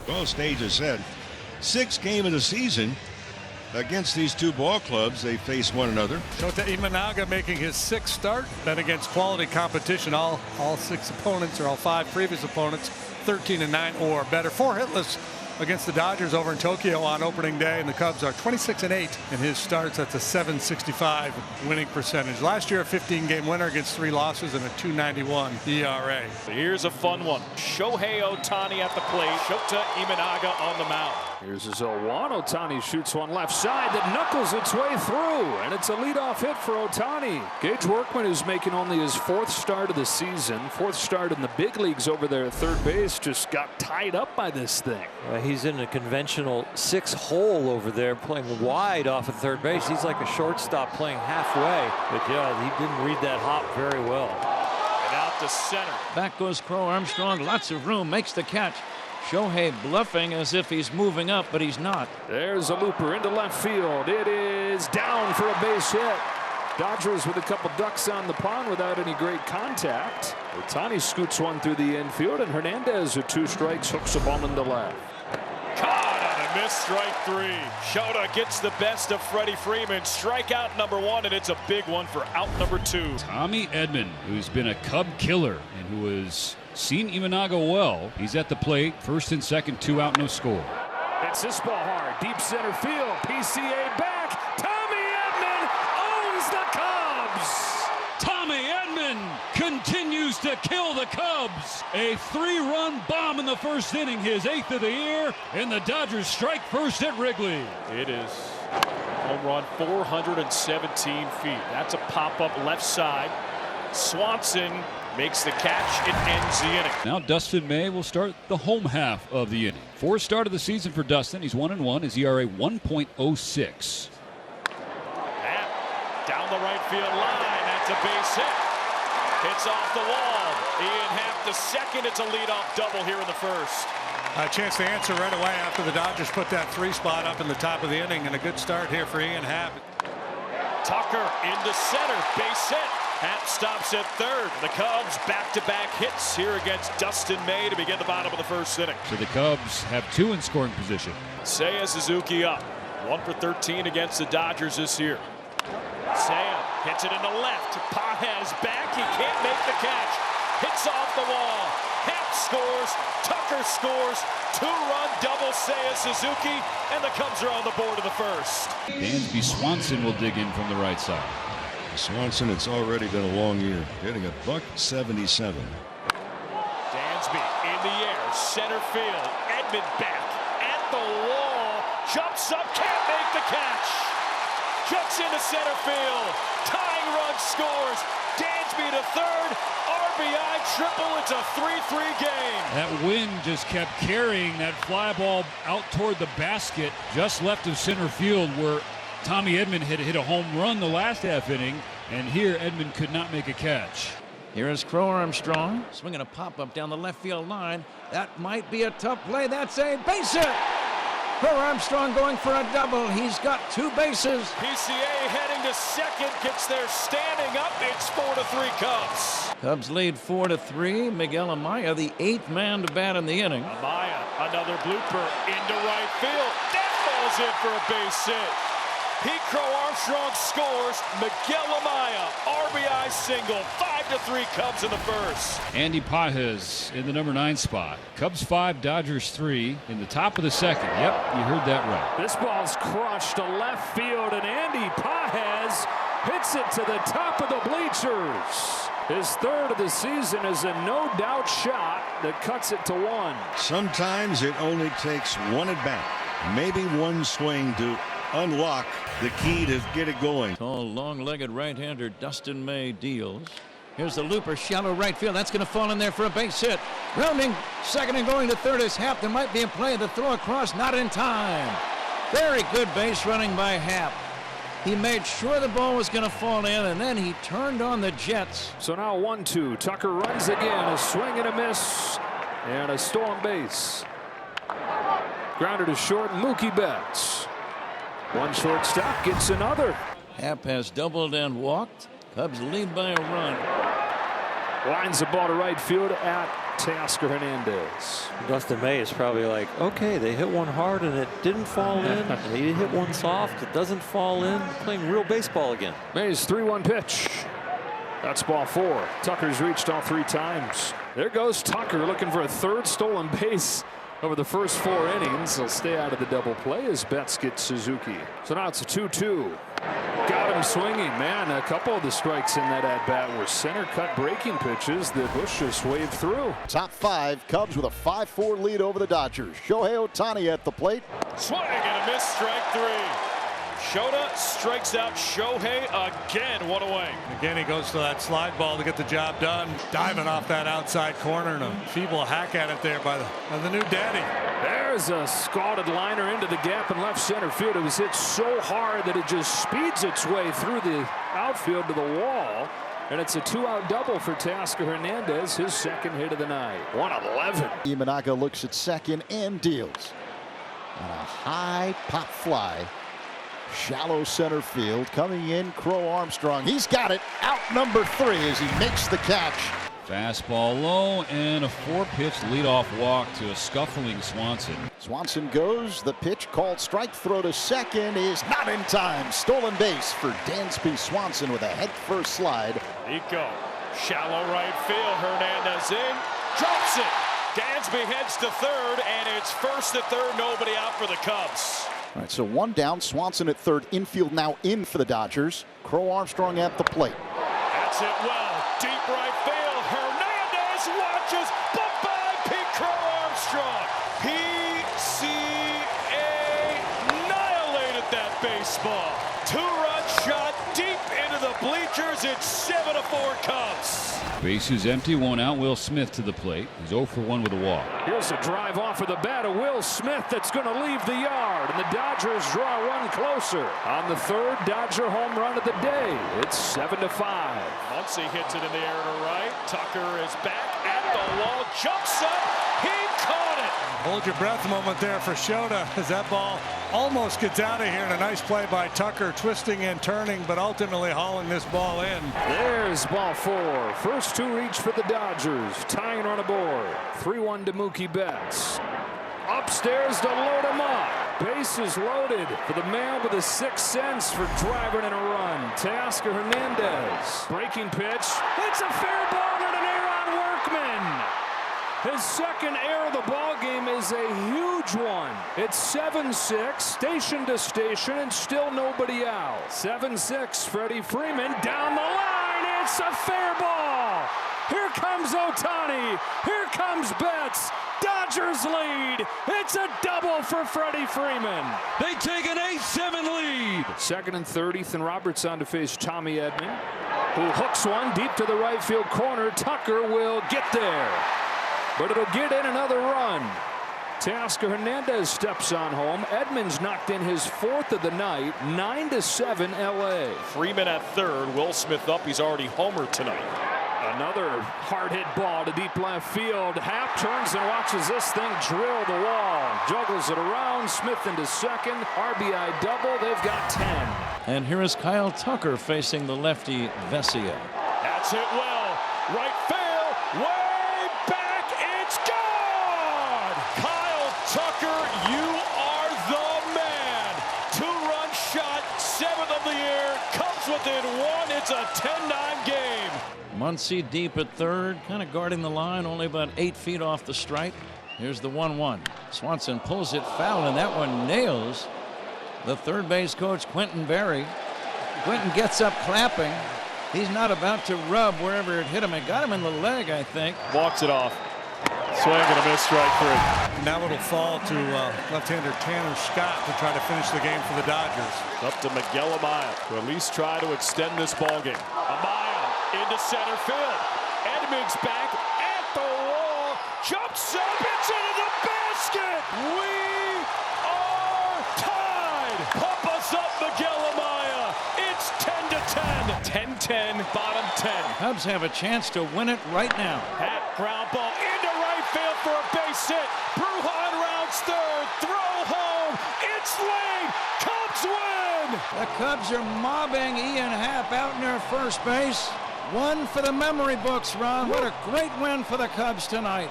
Well, Stage has said 6th game of the season against these two ball clubs. They face one another. Shota Imanaga making his 6th start. Then against quality competition, all 6 opponents, or all 5 previous opponents, 13-9 or better. 4 hitless against the Dodgers over in Tokyo on opening day, and the Cubs are 26-8 in his starts. That's a .765 winning percentage. Last year, a 15-game winner against 3 losses and a .291 ERA. Here's a fun one. Shohei Ohtani at the plate. Shota Imanaga on the mound. Here's his 0-1. Ohtani shoots one left side that knuckles its way through, and it's a leadoff hit for Ohtani. Gage Workman, who's making only his 4th start of the season, 4th start in the big leagues over there at third base, just got tied up by this thing. He's in a conventional 6 hole over there, playing wide off of third base. He's like a shortstop playing halfway. But yeah, he didn't read that hop very well. And out to center. Back goes Crow Armstrong. Lots of room. Makes the catch. Shohei bluffing as if he's moving up, but he's not. There's a looper into left field. It is down for a base hit. Dodgers with a couple ducks on the pond without any great contact. Ohtani scoots one through the infield, and Hernandez with 2 strikes hooks a ball into left. Caught on a missed strike 3. Shota gets the best of Freddie Freeman. Strikeout number 1, and it's a big one for out number 2. Tommy Edman, who's been a Cub killer and who has seen Imanaga well. He's at the plate. 1st and 2nd, 2 out, no score. It's this ball hard. Deep center field. PCA back. Tommy Edman owns the Cubs. Tommy Edman continues to kill the Cubs. A 3-run bomb in the 1st inning, his 8th of the year, and the Dodgers strike first at Wrigley. It is home run 417 feet. That's a pop-up left side. Swanson makes the catch. It ends the inning. Now Dustin May will start the home half of the inning. 4th start of the season for Dustin. He's 1-1. His ERA 1.06. Down the right field line. That's a base hit. It's off the wall. Ian Happ to second. It's a leadoff double here in the 1st. A chance to answer right away after the Dodgers put that 3 spot up in the top of the inning, and a good start here for Ian Happ. Tucker into center. Base hit. Happ stops at 3rd. The Cubs back-to-back hits here against Dustin May to begin the bottom of the 1st inning. So the Cubs have 2 in scoring position. Seiya Suzuki up. 1 for 13 against the Dodgers this year. Seiya hits it in the left. Paez back. He can't make the catch. Hits off the wall. Happ scores. Tucker scores. 2-run double Seiya Suzuki. And the Cubs are on the board in the 1st. Dansby Swanson will dig in from the right side. Swanson, it's already been a long year, hitting a .77. Dansby in the air. Center field. Edman back at the wall. Jumps up. Can't make the catch. Jumps into center field. Tying run scores. Dansby to 3rd. RBI triple. It's a 3-3 game. That wind just kept carrying that fly ball out toward the basket just left of center field, where Tommy Edman had hit a home run the last half inning, and here Edman could not make a catch. Here is Crow Armstrong swinging a pop-up down the left field line. That might be a tough play. That's a base hit. Crow Armstrong going for a double. He's got 2 bases. PCA heading to second, gets there standing up. It's 4-3 Cubs. Cubs lead 4-3. Miguel Amaya, the 8th man to bat in the inning. Amaya, another blooper into right field. That falls in for a base hit. Pete Crow Armstrong scores. Miguel Amaya, RBI single. 5-3 Cubs in the 1st. Andy Paez in the number 9 spot. Cubs 5, Dodgers 3 in the top of the 2nd. Yep, you heard that right. This ball's crushed to left field, and Andy Paez hits it to the top of the bleachers. His 3rd of the season is a no-doubt shot that cuts it to 1. Sometimes it only takes one at bat, maybe one swing to unlock the key to get it going. Tall, long-legged right-hander Dustin May deals. Here's the looper, shallow right field. That's going to fall in there for a base hit. Rounding second and going to 3rd is Happ. There might be a play. The throw across, not in time. Very good base running by Happ. He made sure the ball was going to fall in, and then he turned on the Jets. So now 1-2. Tucker runs again. A swing and a miss, and a stolen base. Grounded to short. Mookie Betts. One shortstop gets another. Happ has doubled and walked. Cubs lead by a run. Lines the ball to right field at Teoscar Hernandez. Dustin May is probably like, okay, they hit one hard and it didn't fall in. They hit one soft, it doesn't fall in. Playing real baseball again. May's 3-1 pitch. That's ball 4. Tucker's reached all 3 times. There goes Tucker looking for a 3rd stolen base over the first 4 innings. He'll stay out of the double play as Betts gets Suzuki. So now it's a 2-2. Got him swinging, man. A couple of the strikes in that at bat were center cut breaking pitches that Bush just waved through. Top 5, Cubs with a 5-4 lead over the Dodgers. Shohei Ohtani at the plate. Swing and a miss, strike 3. Shota strikes out Shohei again. 1 away. Again, he goes to that slide ball to get the job done. Diving off that outside corner and a feeble hack at it there by the new daddy. There's a scalded liner into the gap in left center field. It was hit so hard that it just speeds its way through the outfield to the wall. And it's a 2-out double for Teoscar Hernandez, his 2nd hit of the night. 111. Imanaga looks at second and deals. On a high pop fly. Shallow center field. Coming in, Crow Armstrong. He's got it. Out number 3 as he makes the catch. Fastball low and a 4-pitch leadoff walk to a scuffling Swanson. Swanson goes. The pitch called strike. Throw to second is not in time. Stolen base for Dansby Swanson with a head-first slide. Nico, shallow right field. Hernandez in, drops it. Dansby heads to 3rd, and it's 1st to 3rd. Nobody out for the Cubs. All right, so 1 down. Swanson at 3rd. Infield now in for the Dodgers. Crow Armstrong at the plate. That's it well. Deep right field. Hernandez watches. Bye-bye, Pete Crow Armstrong. PCA annihilated that baseball. 2-run shot deep into the bleachers. It's 7-4 Cubs. Bases empty, 1 out. Will Smith to the plate. He's 0 for 1 with a walk. Here's a drive off of the bat of Will Smith that's going to leave the yard. And the Dodgers draw 1 closer. On the 3rd Dodger home run of the day. It's 7-5. Muncy hits it in the air to right. Tucker is back at the wall. Jumps up. He caught it. Hold your breath a moment there for Shota as that ball almost gets out of here. And a nice play by Tucker, twisting and turning, but ultimately hauling this ball in. There's ball 4. First 2 reach for the Dodgers. Tying run aboard. 3-1 to Mookie Betts. Upstairs to load him up. Bases loaded for the man with a 6th sense for driving in a run. Teoscar Hernandez. Breaking pitch. It's a fair ball and an error on Workman. His 2nd error of the ball game is a huge one. It's 7-6, station to station, and still nobody out. 7-6, Freddie Freeman down the line. It's a fair ball. Here comes Ohtani. Here comes Betts. Dodgers lead. It's a double for Freddie Freeman. They take an 8-7 lead. 2nd and 3rd, Ethan Roberts on to face Tommy Edman, who hooks one deep to the right field corner. Tucker will get there, but it'll get in another run. Teoscar Hernandez steps on home. Edmonds knocked in his 4th of the night. 9-7 LA. Freeman at 3rd. Will Smith up. He's already homered tonight. Another hard hit ball to deep left field. Happ turns and watches this thing drill the wall. Juggles it around. Smith into 2nd. RBI double. They've got 10. And here is Kyle Tucker facing the lefty Vesia. That's hit well. Right field. Way back. It's gone. Kyle Tucker, you are the man. 2-run shot. 7th of the year. Cubs within 1. It's a 10-9 game. Muncy deep at 3rd, kind of guarding the line, only about 8 feet off the stripe. Here's the 1-1. Swanson pulls it foul, and that one nails the 3rd base coach, Quentin Berry. Quentin gets up clapping. He's not about to rub wherever it hit him. It got him in the leg, I think. Walks it off. Swing and a miss, strike 3. Now it'll fall to left-hander Tanner Scott to try to finish the game for the Dodgers. Up to Miguel Amaya to at least try to extend this ball game. Amaya into center field. Edmonds back at the wall. Jumps up. It's into the basket. We are tied. Pump us up, Miguel Amaya. It's 10-10. 10-10, bottom 10. Cubs have a chance to win it right now. Hat ground ball into right field for a base hit. Brujan rounds 3rd. Throw home. It's late. Cubs win. The Cubs are mobbing Ian Happ out near first base. One for the memory books, Ron. What a great win for the Cubs tonight.